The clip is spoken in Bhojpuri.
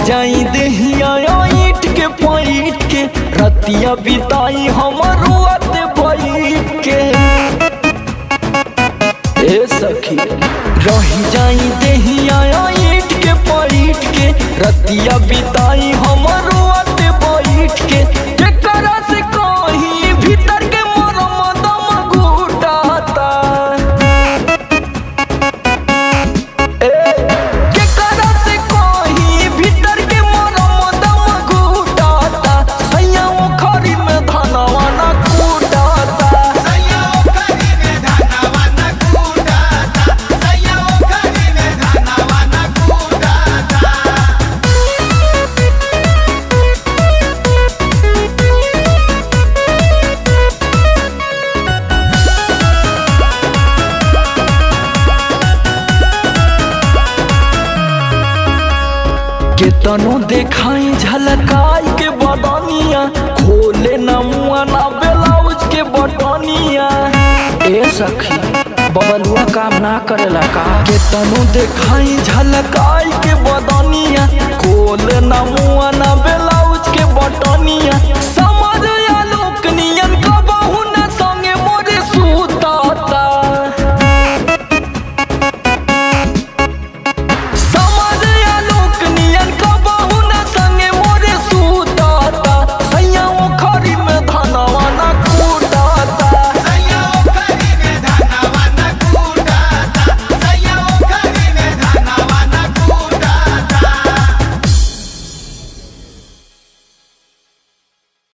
जाई देहिया ईट के पैट के रतिया बिताई हमर रुआत बैठ के। ए सखी रही जाई देहिया ईट के पैट के रतिया बिताई हमर रुआत बैठ के। केकरा से कहीं भीतर के मरम दम घुटाता केकरा से कहीं भीतर के मरम दम घुटाता। सैया ओखरी में धनवा न कूटाता केतनो देखाई झलकाई के बदनिया खोले न मुआ ना ब्लाउज के बटनिया। ए सखी बबलुआ काम ना करेला का। केतनो देखाई झलकाई के बदनिया खोले न